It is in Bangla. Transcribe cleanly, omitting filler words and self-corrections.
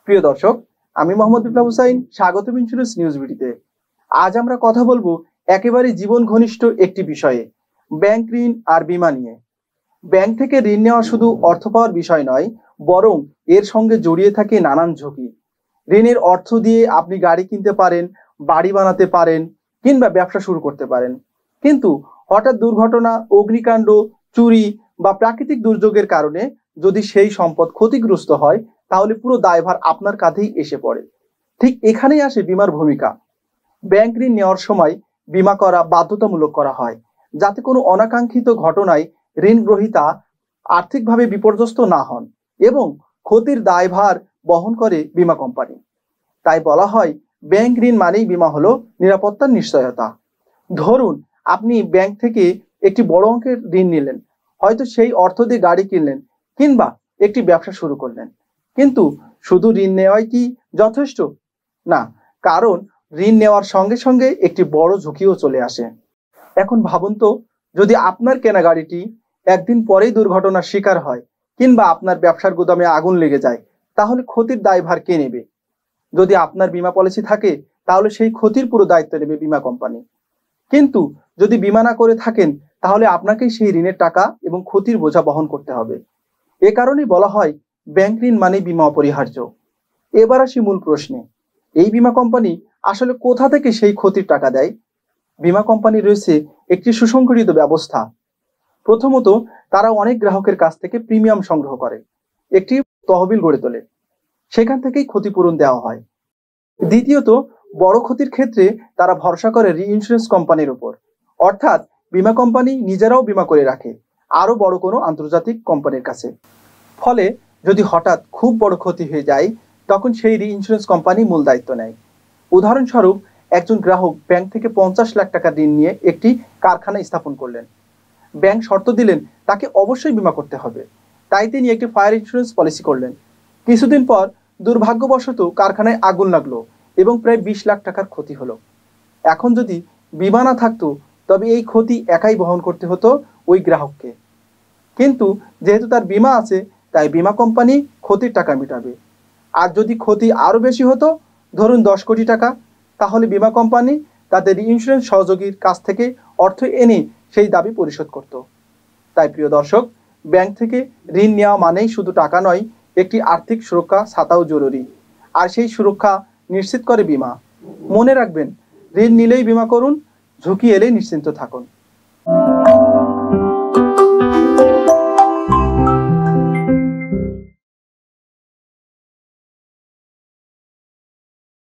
প্রিয় দর্শক, আমি মোহাম্মদ বিপ্লব হুসাইন, স্বাগতম ইন্স্যুরেন্স নিউজ ভিডিওতে। আজ আমরা কথা বলবো একেবারে জীবন ঘনিষ্ঠ একটি বিষয়ে, ব্যাংক ঋণ আর বীমা নিয়ে। ব্যাংক থেকে ঋণ নেওয়া শুধু অর্থ পাওয়ার বিষয় নয়, বরং এর সঙ্গে জড়িয়ে থাকে নানান ঝুঁকি। ঋণের অর্থ দিয়ে আপনি গাড়ি কিনতে পারেন, বাড়ি বানাতে পারেন, কিংবা ব্যবসা শুরু করতে পারেন। কিন্তু হঠাৎ দুর্ঘটনা, অগ্নিকাণ্ড, চুরি বা প্রাকৃতিক দুর্যোগের কারণে যদি সেই সম্পদ ক্ষতিগ্রস্ত হয়, তাহলে পুরো দায়ভার আপনার কাঁধেই এসে পড়ে। ঠিক এখানেই আসে বীমার ভূমিকা। ব্যাংক ঋণ নেওয়ার সময় বীমা করা বাধ্যতামূলক করা হয়, যাতে কোনো অনাকাঙ্ক্ষিত ঘটনায় ঋণ গ্রহীতা আর্থিকভাবে বিপর্যস্ত না হন এবং ক্ষতির দায়ভার বহন করে বীমা কোম্পানি। তাই বলা হয়, ব্যাংক ঋণ মানেই বীমা হলো নিরাপত্তার নিশ্চয়তা। ধরুন, আপনি ব্যাংক থেকে একটি বড় অঙ্কের ঋণ নিলেন, হয়তো সেই অর্থ দিয়ে গাড়ি কিনলেন কিংবা একটি ব্যবসা শুরু করলেন। কিন্তু শুধু ঋণ নেওয়াই কি যথেষ্ট? না, কারণ ঋণ নেওয়ার সঙ্গে সঙ্গে একটি বড় ঝুঁকিও চলে আসে। এখন ভাবুন তো, যদি আপনার কেনা গাড়িটি একদিন পরেই দুর্ঘটনার শিকার হয় কিংবা আপনার ব্যবসার গুদামে আগুন লেগে যায়, তাহলে ক্ষতির দায়ভার কে নেবে? যদি আপনার বীমা পলিসি থাকে, তাহলে সেই ক্ষতির পুরো দায়িত্ব নেবে বীমা কোম্পানি। কিন্তু যদি বীমা না করে থাকেন, তাহলে আপনাকেই সেই ঋণের টাকা এবং ক্ষতির বোঝা বহন করতে হবে। এ কারণেই বলা হয়, ব্যাংক ঋণ মানে বীমা অপরিহার্য। এবার আসি মূল প্রশ্নে, এই বীমা কোম্পানি আসলে কোথা থেকে সেই ক্ষতির টাকা দেয়? বীমা কোম্পানি রয়েছে একটি সুসংগঠিত ব্যবস্থা। প্রথমত, তারা অনেক গ্রাহকের কাছ থেকে প্রিমিয়াম সংগ্রহ করে, একটি তহবিল গড়ে তোলে, সেখান থেকেই ক্ষতিপূরণ দেওয়া হয়। দ্বিতীয়ত, বড় ক্ষতির ক্ষেত্রে তারা ভরসা করে রি-ইন্স্যুরেন্স কোম্পানির উপর, অর্থাৎ বীমা কোম্পানি নিজেরাও বীমা করে রাখে আরো বড় কোনো আন্তর্জাতিক কোম্পানির কাছে। ফলে যদি হঠাৎ খুব বড় ক্ষতি হয়ে যায়, তখন সেই রি-ইন্স্যুরেন্স কোম্পানি মূল দায়িত্ব নেয়। উদাহরণস্বরূপ, একজন গ্রাহক ব্যাংক থেকে 50 লাখ টাকা ঋণ নিয়ে একটি কারখানা স্থাপন করলেন। ব্যাংক শর্ত দিলেন তাকে অবশ্যই বীমা করতে হবে, তাই তিনি একটি ফায়ার ইন্স্যুরেন্স পলিসি করলেন। কিছুদিন পর দুর্ভাগ্যবশত কারখানায় আগুন লাগলো এবং প্রায় 20 লাখ টাকার ক্ষতি হলো। এখন যদি বীমা না থাকতো, তবে এই ক্ষতি একাই বহন করতে হতো ওই গ্রাহককে। কিন্তু যেহেতু তার বীমা আছে, তাই বীমা কোম্পানি ক্ষতির টাকা মেটাবে। আর যদি ক্ষতি আরো বেশি হতো, ধরুন 10 কোটি টাকা, তাহলে বীমা কোম্পানি তাদের ইন্স্যুরেন্স সহযোগীর কাছ থেকে অর্থ এনে সেই দাবি পরিশোধ করত। তাই প্রিয় দর্শক, ব্যাংক থেকে ঋণ নেওয়া মানেই শুধু টাকা নয়, একটি আর্থিক সুরক্ষা ছাতাও জরুরি। আর সেই সুরক্ষা নিশ্চিত করে বীমা। মনে রাখবেন, ঋণ নিলেই বীমা করুন, ঝুঁকি এলেই নিশ্চিন্ত থাকুন।